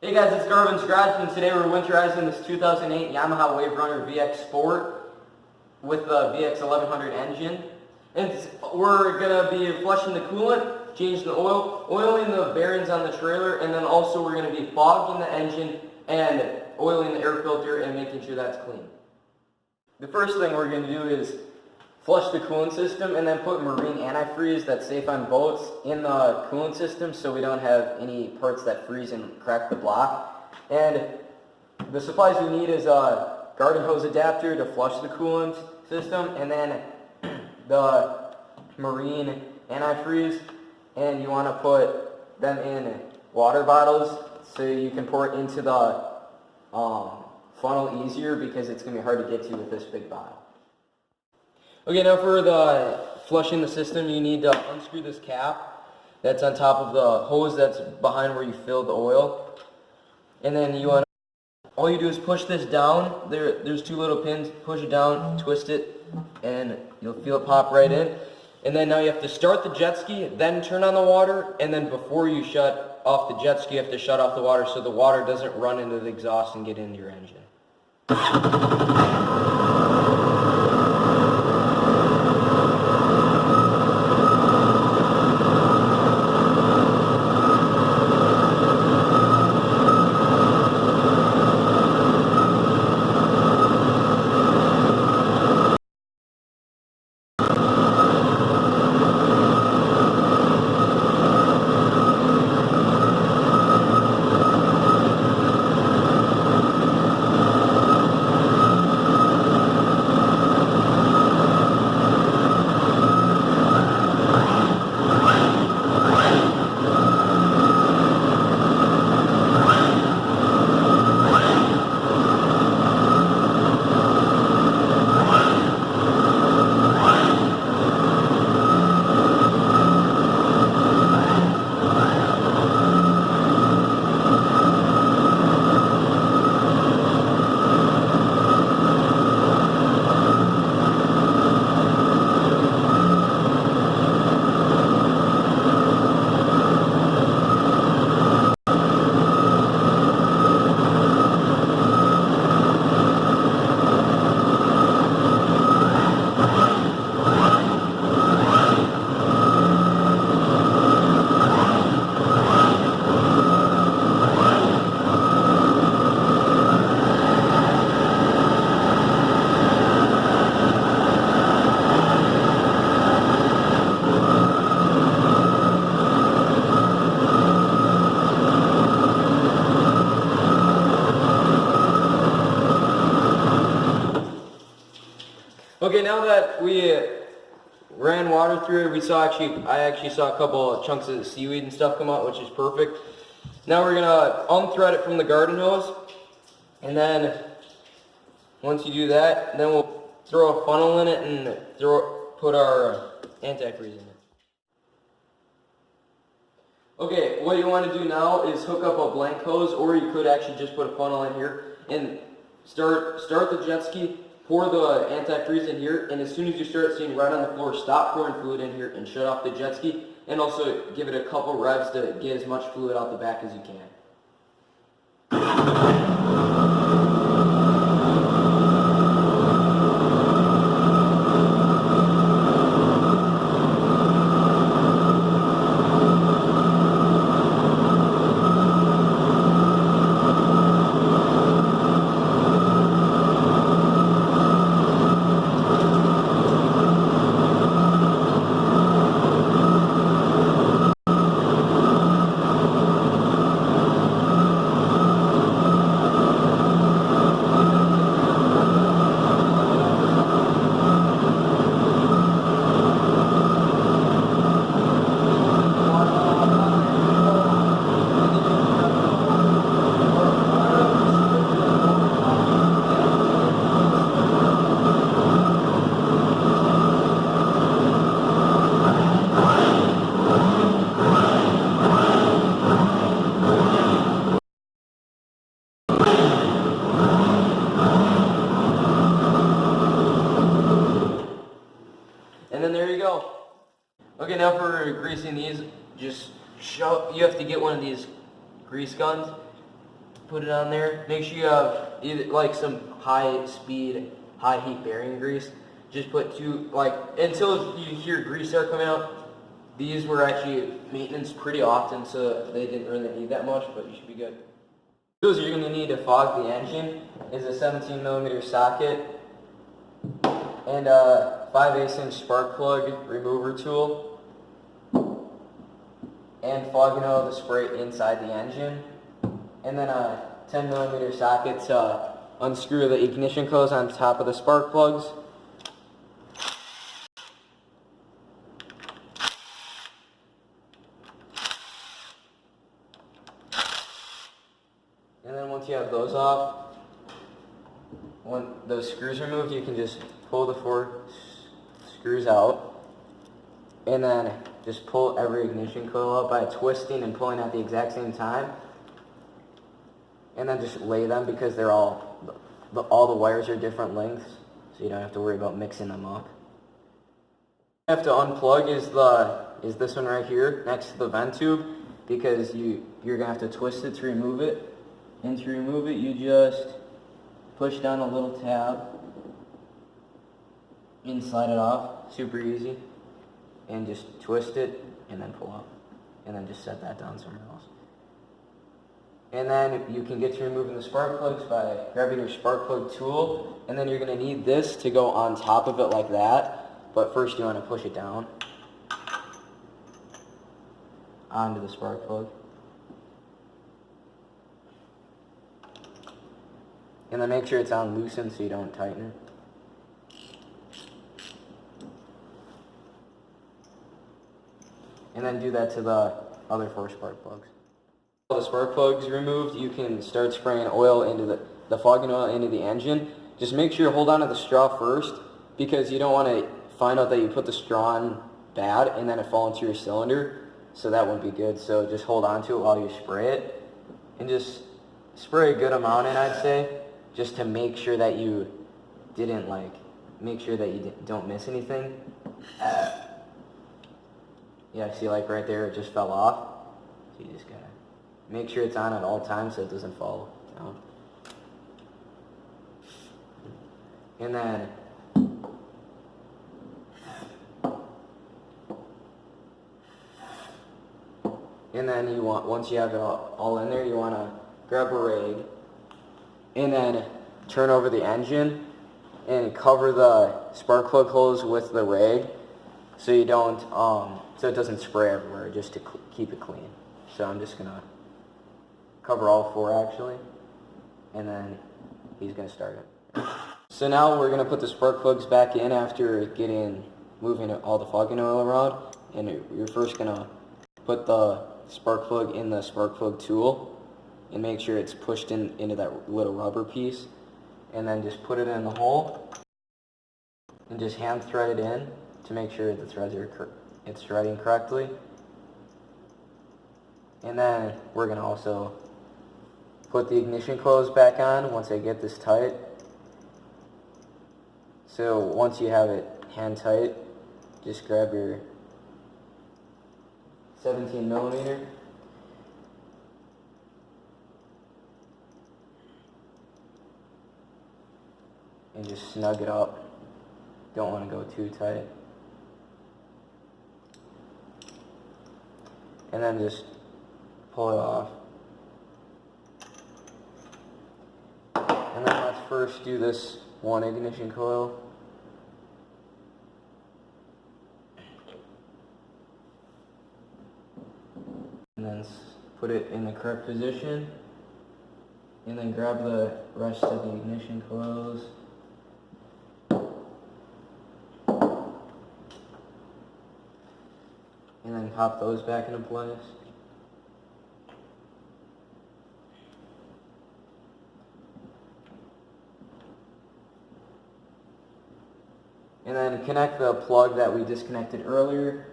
Hey guys, it's Garvin's Garage, and today we're winterizing this 2008 Yamaha Waverunner VX Sport with the VX 1100 engine. And we're going to be flushing the coolant, changing the oil, oiling the bearings on the trailer, and then also we're going to be fogging the engine and oiling the air filter and making sure that's clean. The first thing we're going to do is flush the coolant system and then put marine antifreeze that's safe on boats in the coolant system so we don't have any parts that freeze and crack the block. And the supplies we need is a garden hose adapter to flush the coolant system, and then the marine antifreeze, and you want to put them in water bottles so you can pour it into the funnel easier because it's going to be hard to get to with this big bottle. Okay, now for the flushing the system, you need to unscrew this cap that's on top of the hose that's behind where you fill the oil. And then all you do is push this down. There's two little pins. Push it down, twist it, and you'll feel it pop right in. And then now you have to start the jet ski, then turn on the water, and then before you shut off the jet ski, you have to shut off the water so the water doesn't run into the exhaust and get into your engine. Okay, now that we ran water through it, I actually saw a couple of chunks of seaweed and stuff come out, which is perfect. Now we're gonna unthread it from the garden hose, and then once you do that, then we'll throw a funnel in it and put our antifreeze in it. Okay, what you want to do now is hook up a blank hose, or you could actually just put a funnel in here and start the jet ski. Pour the antifreeze in here, and as soon as you start seeing red on the floor, stop pouring fluid in here and shut off the jet ski, and also give it a couple revs to get as much fluid out the back as you can. Okay, now for greasing these, you have to get one of these grease guns, Just put it on there. Make sure you have either like some high speed, high heat bearing grease. Just put two, like, until you hear grease start coming out. These were actually maintenance pretty often, so they didn't really need that much, but you should be good. Tools you're going to need to fog the engine is a 17mm socket and a 5/8" spark plug remover tool, and fogging oil to spray inside the engine, and then a 10mm socket to unscrew the ignition coils on top of the spark plugs. And then once you have those off, when those screws are removed, you can just pull the 4 screws out, and then just pull every ignition coil out by twisting and pulling at the exact same time. And then just lay them, because they're all the wires are different lengths, so you don't have to worry about mixing them up. You have to unplug is this one right here next to the vent tube, because you're gonna have to twist it to remove it. And to remove it, you just push down a little tab and slide it off. Super easy. And just twist it and then pull up. And then just set that down somewhere else. And then you can get to removing the spark plugs by grabbing your spark plug tool. And then you're going to need this to go on top of it like that. But first you want to push it down onto the spark plug. And then make sure it's on loosened so you don't tighten it. And then do that to the other 4 spark plugs. All the spark plugs removed, you can start spraying oil into the fogging oil into the engine. Just make sure you hold on to the straw first, because you don't want to find out that you put the straw on bad and then it fall into your cylinder. So that wouldn't be good. So just hold on to it while you spray it. And just spray a good amount in, I'd say, just to make sure that you don't miss anything. Yeah, see, like right there, it just fell off. So you just gotta make sure it's on at all times so it doesn't fall down. And then you want, once you have it all in there, you want to grab a rag and then turn over the engine and cover the spark plug holes with the rag, so you don't so it doesn't spray everywhere, just to keep it clean. So I'm just gonna cover all 4 actually, and then he's gonna start it. So now we're gonna put the spark plugs back in after moving all the fogging oil around, and you're first gonna put the spark plug in the spark plug tool and make sure it's pushed into that little rubber piece, and then just put it in the hole and just hand thread it in to make sure the threads it's threading correctly. And then we're going to also put the ignition coils back on once I get this tight. So once you have it hand tight, just grab your 17mm and just snug it up. Don't want to go too tight. And then just pull it off. And then let's first do this one ignition coil. And then put it in the correct position. And then grab the rest of the ignition coils. And then pop those back into place. And then connect the plug that we disconnected earlier.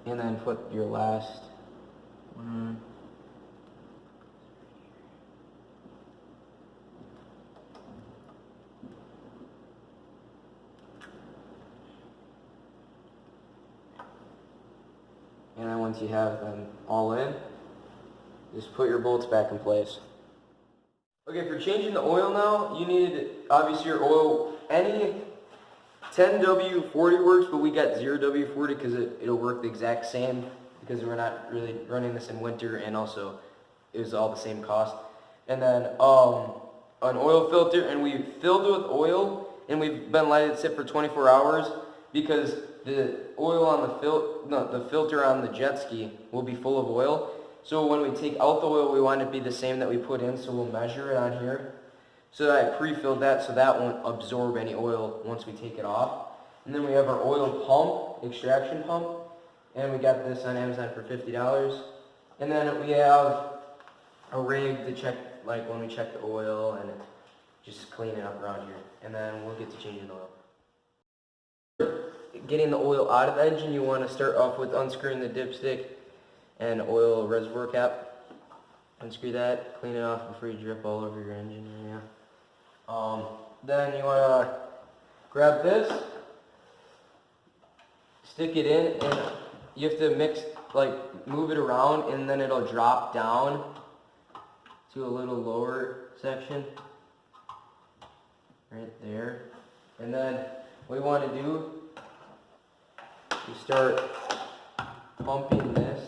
And then put your last one. And then once you have them all in, just put your bolts back in place. Okay, for changing the oil now, you need, obviously, your oil, any 10W40 works, but we got 0W40 because it'll work the exact same, because we're not really running this in winter, and also it was all the same cost. And then an oil filter, and we filled it with oil, and we've been letting it sit for 24 hours because the oil on the filter on the jet ski will be full of oil. So when we take out the oil, we want it to be the same that we put in, so we'll measure it on here. So I pre-filled that so that won't absorb any oil once we take it off. And then we have our oil pump, extraction pump, and we got this on Amazon for $50. And then we have a rig to check, like when we check the oil and just clean it up around here. And then we'll get to changing the oil. Getting the oil out of the engine, you want to start off with unscrewing the dipstick and oil reservoir cap. Unscrew that, clean it off before you drip all over your engine area. Then you want to grab this, stick it in, and you have to move it around, and then it'll drop down to a little lower section right there. And then what you want to do, you start pumping this.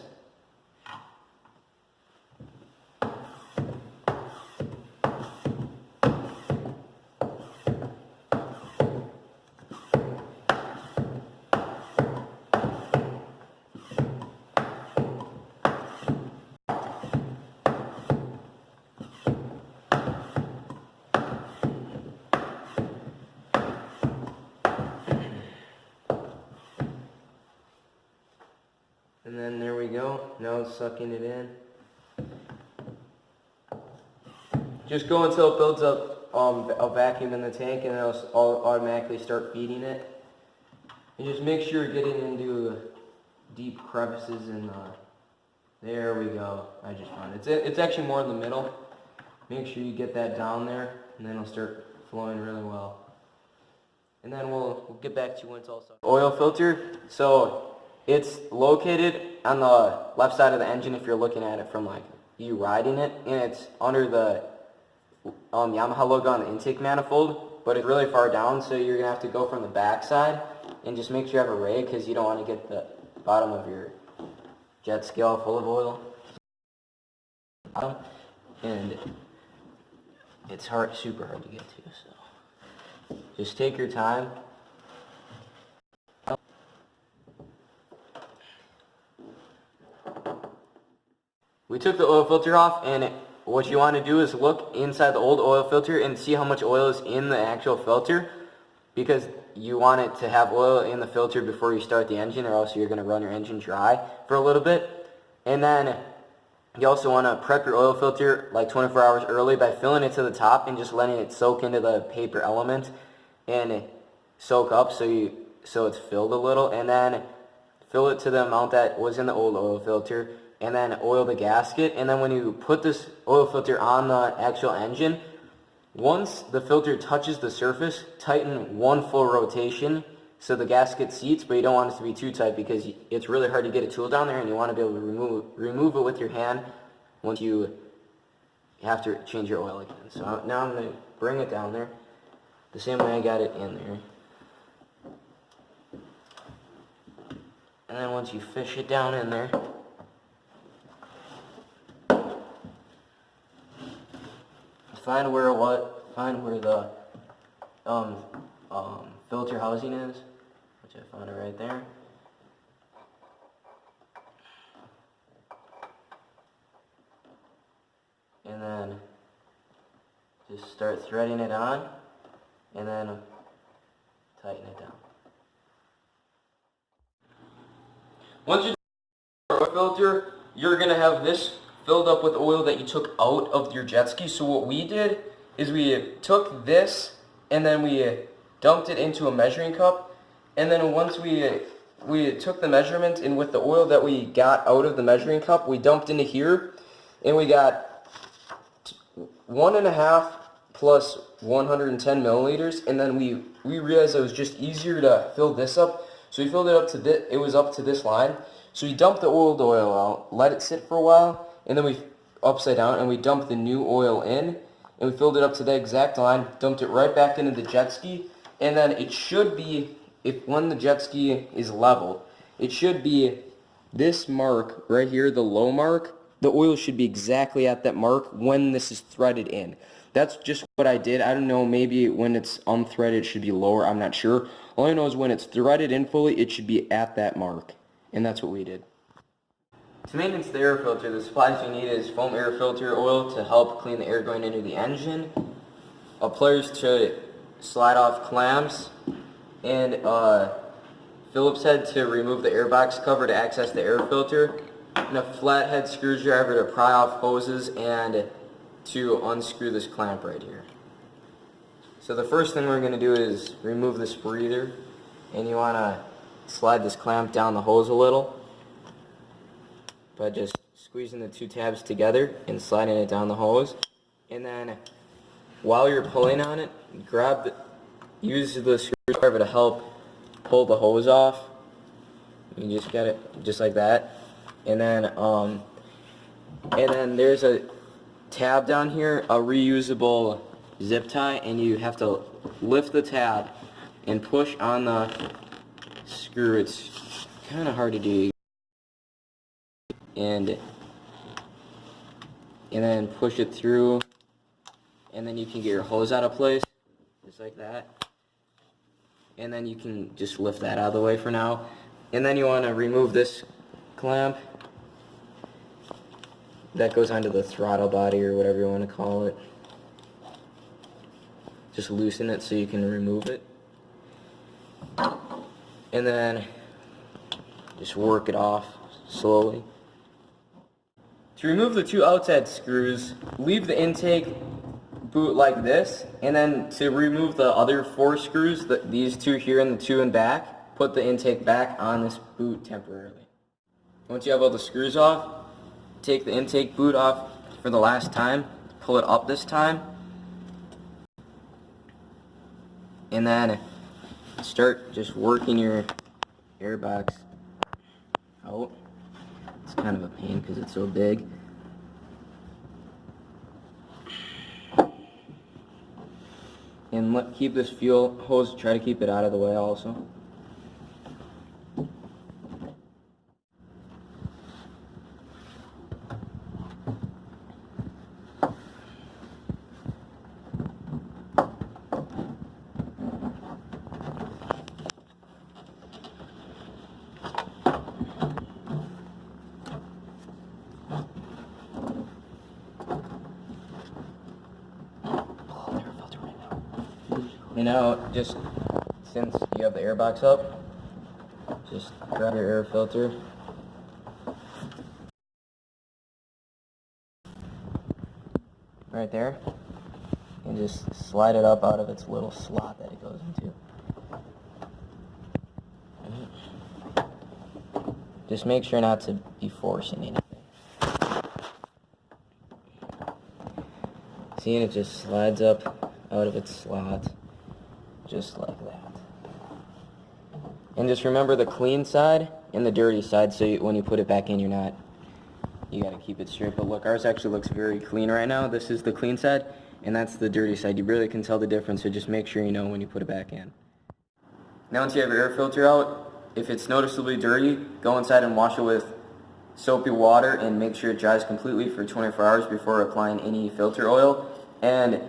And then there we go. Now it's sucking it in. Just go until it builds up a vacuum in the tank, and it'll automatically start feeding it. And just make sure you're getting into deep crevices in the... There we go. I just found it. It's actually more in the middle. Make sure you get that down there, and then it'll start flowing really well. And then we'll get back to you when it's all set. Oil filter. So it's located on the left side of the engine if you're looking at it from you riding it, and it's under the Yamaha logo on the intake manifold, but it's really far down, so you're going to have to go from the back side and just make sure you have a rag because you don't want to get the bottom of your jet ski all full of oil. And it's super hard to get to, so just take your time. We took the oil filter off, and what you want to do is look inside the old oil filter and see how much oil is in the actual filter, because you want it to have oil in the filter before you start the engine, or else you're going to run your engine dry for a little bit. And then you also want to prep your oil filter like 24 hours early by filling it to the top and just letting it soak into the paper element and soak up so it's filled a little, and then fill it to the amount that was in the old oil filter, and then oil the gasket. And then when you put this oil filter on the actual engine, once the filter touches the surface, tighten one full rotation so the gasket seats, but you don't want it to be too tight because it's really hard to get a tool down there, and you want to be able to remove it with your hand once you have to change your oil again. So now I'm going to bring it down there the same way I got it in there. And then once you fish it down in there, find where the filter housing is, which I found it right there. And then just start threading it on, and then tighten it down. Once you do your oil filter, you're going to have this filled up with oil that you took out of your jet ski. So what we did is we took this and then we dumped it into a measuring cup, and then once we took the measurement, and with the oil that we got out of the measuring cup, we dumped into here, and we got 1.5 plus 110 milliliters, and then we realized it was just easier to fill this up, so we filled it up to this. It was up to this line, so we dumped the oil out, let it sit for a while, and then we upside down, and we dumped the new oil in, and we filled it up to the exact line, dumped it right back into the jet ski, and then it should be, when the jet ski is leveled, it should be this mark right here, the low mark. The oil should be exactly at that mark when this is threaded in. That's just what I did. I don't know, maybe when it's unthreaded it should be lower, I'm not sure. All I know is when it's threaded in fully, it should be at that mark, and that's what we did. To maintenance the air filter, the supplies you need is foam air filter oil to help clean the air going into the engine, pliers to slide off clamps, and Phillips head to remove the airbox cover to access the air filter, and a flathead screwdriver to pry off hoses and to unscrew this clamp right here. So the first thing we're going to do is remove this breather, and you want to slide this clamp down the hose a little by just squeezing the two tabs together and sliding it down the hose. And then while you're pulling on it, use the screwdriver to help pull the hose off. You just get it just like that. And then there's a tab down here, a reusable zip tie, and you have to lift the tab and push on the screw. It's kind of hard to do. And then push it through, and then you can get your hose out of place, just like that. And then you can just lift that out of the way for now. And then you want to remove this clamp that goes onto the throttle body, or whatever you want to call it. Just loosen it so you can remove it. And then just work it off slowly. To remove the two outside screws, leave the intake boot like this, and then to remove the other 4 screws, these 2 here and the 2 in back, put the intake back on this boot temporarily. Once you have all the screws off, take the intake boot off for the last time, pull it up this time, and then start just working your airbox out. It's kind of a pain because it's so big. And keep this fuel hose, try to keep it out of the way also. And now, just since you have the air box up, just grab your air filter. Right there. And just slide it up out of its little slot that it goes into. Just make sure not to be forcing anything. See, and it just slides up out of its slot. Just like that. And just remember the clean side and the dirty side, so when you put it back in, you got to keep it straight. But look, ours actually looks very clean right now. This is the clean side, and that's the dirty side. You really can tell the difference, so just make sure you know when you put it back in. Now once you have your air filter out, if it's noticeably dirty, go inside and wash it with soapy water and make sure it dries completely for 24 hours before applying any filter oil. And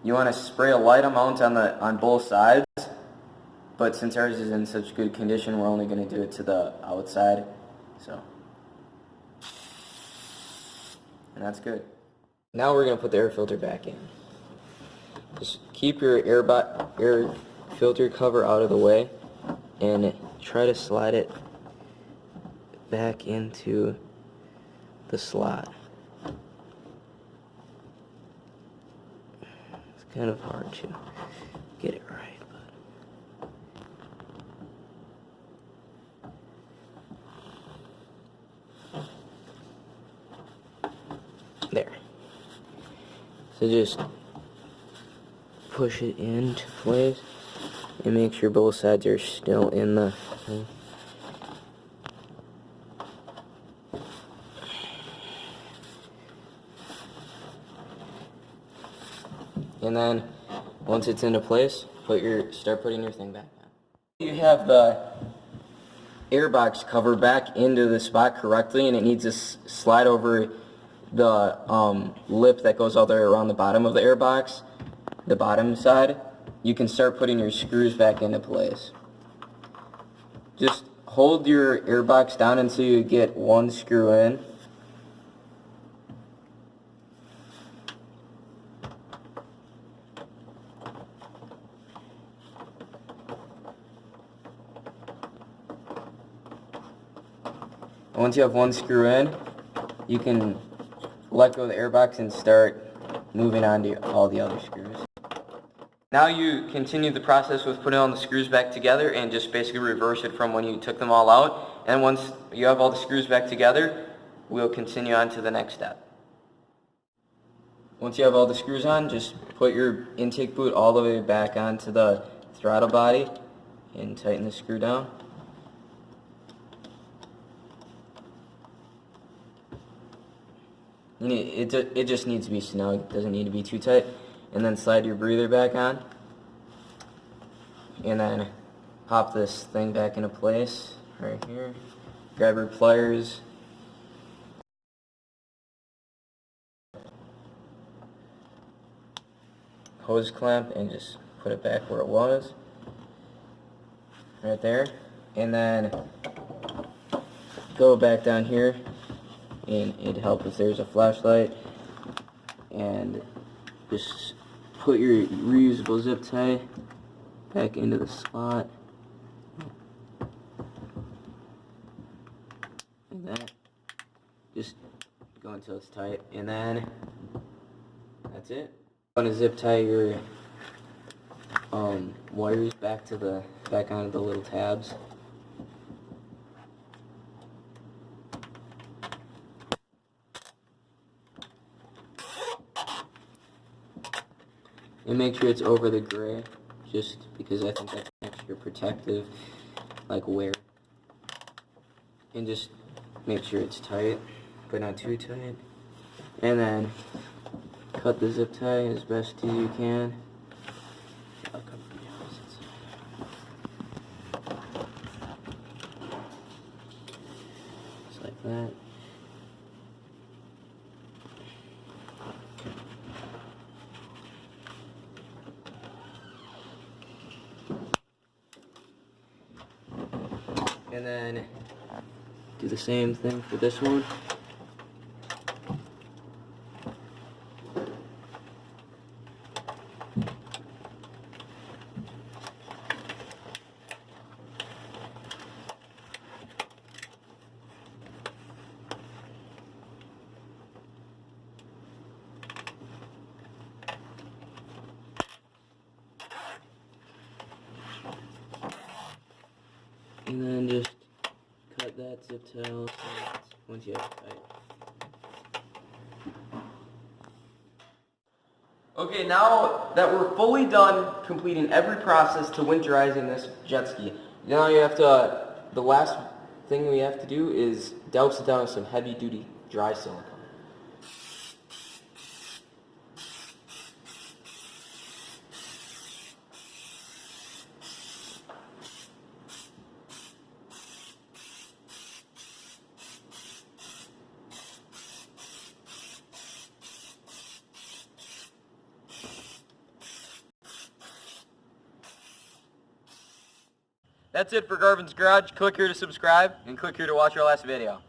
you want to spray a light amount on both sides, but since ours is in such good condition, we're only going to do it to the outside. So, and that's good. Now we're going to put the air filter back in. Just keep your air filter cover out of the way and try to slide it back into the slot. Kind of hard to get it right, but there. So just push it into place and make sure both sides are still in the thing. And then once it's into place, start putting your thing back on. You have the airbox cover back into the spot correctly, and it needs to slide over the lip that goes all the way around the bottom of the airbox, the bottom side. You can start putting your screws back into place. Just hold your airbox down until you get one screw in. Once you have one screw in, you can let go of the airbox and start moving on to all the other screws. Now you continue the process with putting all the screws back together and just basically reverse it from when you took them all out. And once you have all the screws back together, we'll continue on to the next step. Once you have all the screws on, just put your intake boot all the way back onto the throttle body and tighten the screw down. It just needs to be snug, it doesn't need to be too tight. And then slide your breather back on. And then pop this thing back into place right here. Grab your pliers. Hose clamp and just put it back where it was. Right there. And then go back down here. And it'd help if there's a flashlight. And just put your reusable zip tie back into the slot. Like that. Just go until it's tight. And then that's it. You want to zip tie your wires back onto the little tabs. And make sure it's over the gray, just because I think that's extra protective, like wear. And just make sure it's tight, but not too tight. And then cut the zip tie as best as you can. I'll cover the opposite side. Just like that. And then do the same thing for this one. And then just cut that zip tie off once you have it tight. Okay, now that we're fully done completing every process to winterizing this jet ski, now you have to, the last thing we have to do is douse it down with some heavy duty dry silicone. That's it for Garvin's Garage. Click here to subscribe and click here to watch our last video.